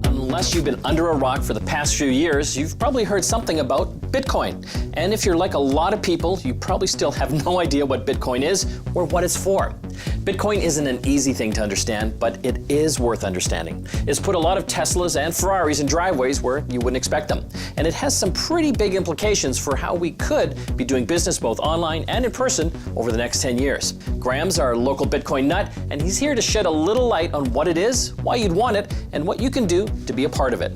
Unless you've been under a rock for the past few years, you've probably heard something about Bitcoin. And if you're like a lot of people, you probably still have no idea what Bitcoin is or what it's for. Bitcoin isn't an easy thing to understand, but it is worth understanding. It's put a lot of Teslas and Ferraris in driveways where you wouldn't expect them. And it has some pretty big implications for how we could be doing business both online and in person over the next 10 years. Graham's our local Bitcoin nut, and he's here to shed a little light on what it is, why you'd want it, and what you can do to be a part of it.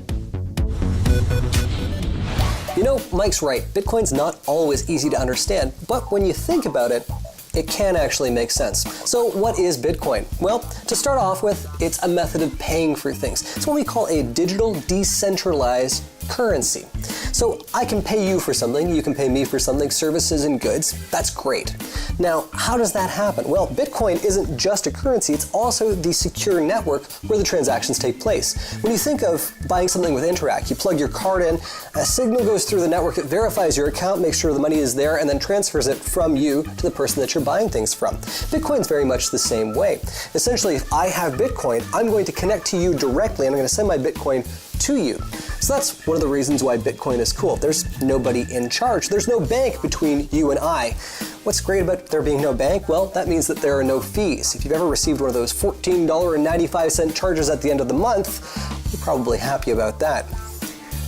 You know, Mike's right. Bitcoin's not always easy to understand, but when you think about it, it can actually make sense. So what is Bitcoin? Well, to start off with, it's a method of paying for things. It's what we call a digital decentralized currency. So I can pay you for something, you can pay me for something, services and goods. That's great. Now, how does that happen? Well, Bitcoin isn't just a currency, it's also the secure network where the transactions take place. When you think of buying something with Interac, you plug your card in, a signal goes through the network, it verifies your account, makes sure the money is there, and then transfers it from you to the person that you're buying things from. Bitcoin's very much the same way. Essentially, if I have Bitcoin, I'm going to connect to you directly, and I'm going to send my Bitcoin to you. So that's one of the reasons why Bitcoin is cool. There's nobody in charge. There's no bank between you and I. What's great about there being no bank? Well, that means that there are no fees. If you've ever received one of those $14.95 charges at the end of the month, you're probably happy about that.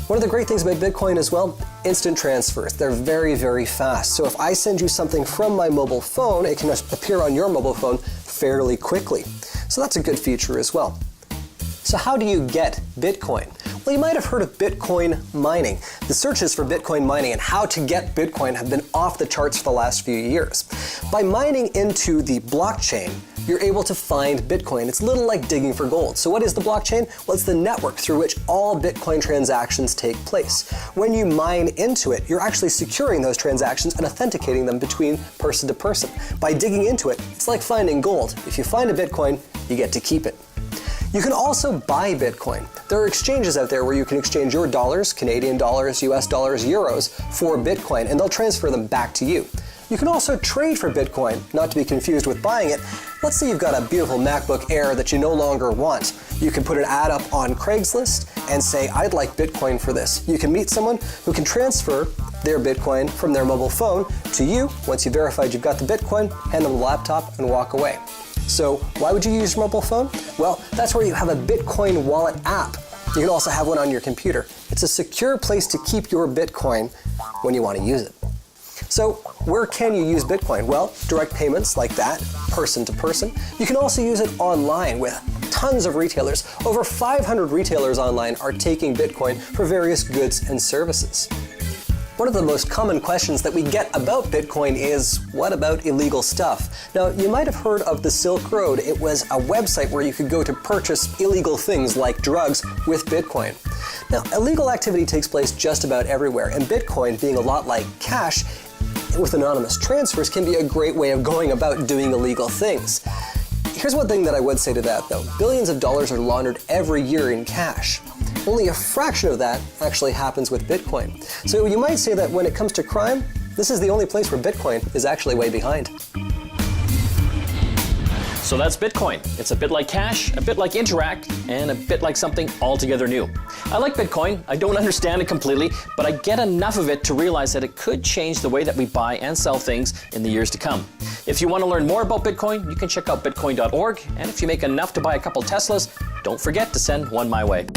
One of the great things about Bitcoin as well, instant transfers. They're very, very fast. So if I send you something from my mobile phone, it can appear on your mobile phone fairly quickly. So that's a good feature as well. So how do you get Bitcoin? Well, you might have heard of Bitcoin mining. The searches for Bitcoin mining and how to get Bitcoin have been off the charts for the last few years. By mining into the blockchain, you're able to find Bitcoin. It's a little like digging for gold. So what is the blockchain? Well, it's the network through which all Bitcoin transactions take place. When you mine into it, you're actually securing those transactions and authenticating them between person to person. By digging into it, it's like finding gold. If you find a Bitcoin, you get to keep it. You can also buy Bitcoin. There are exchanges out there where you can exchange your dollars, Canadian dollars, US dollars, euros, for Bitcoin, and they'll transfer them back to you. You can also trade for Bitcoin, not to be confused with buying it. Let's say you've got a beautiful MacBook Air that you no longer want. You can put an ad up on Craigslist and say, I'd like Bitcoin for this. You can meet someone who can transfer their Bitcoin from their mobile phone to you. Once you've verified you've got the Bitcoin, hand them the laptop and walk away. So why would you use your mobile phone? Well, that's where you have a Bitcoin wallet app. You can also have one on your computer. It's a secure place to keep your Bitcoin when you want to use it. So where can you use Bitcoin? Well, direct payments like that, person to person. You can also use it online with tons of retailers. Over 500 retailers online are taking Bitcoin for various goods and services. One of the most common questions that we get about Bitcoin is, what about illegal stuff? Now, you might have heard of the Silk Road. It was a website where you could go to purchase illegal things like drugs with Bitcoin. Now, illegal activity takes place just about everywhere, and Bitcoin, being a lot like cash, with anonymous transfers, can be a great way of going about doing illegal things. Here's one thing that I would say to that, though. Billions of dollars are laundered every year in cash. Only a fraction of that actually happens with Bitcoin. So you might say that when it comes to crime, this is the only place where Bitcoin is actually way behind. So that's Bitcoin. It's a bit like cash, a bit like Interac, and a bit like something altogether new. I like Bitcoin. I don't understand it completely, but I get enough of it to realize that it could change the way that we buy and sell things in the years to come. If you want to learn more about Bitcoin, you can check out bitcoin.org, and if you make enough to buy a couple Teslas, don't forget to send one my way.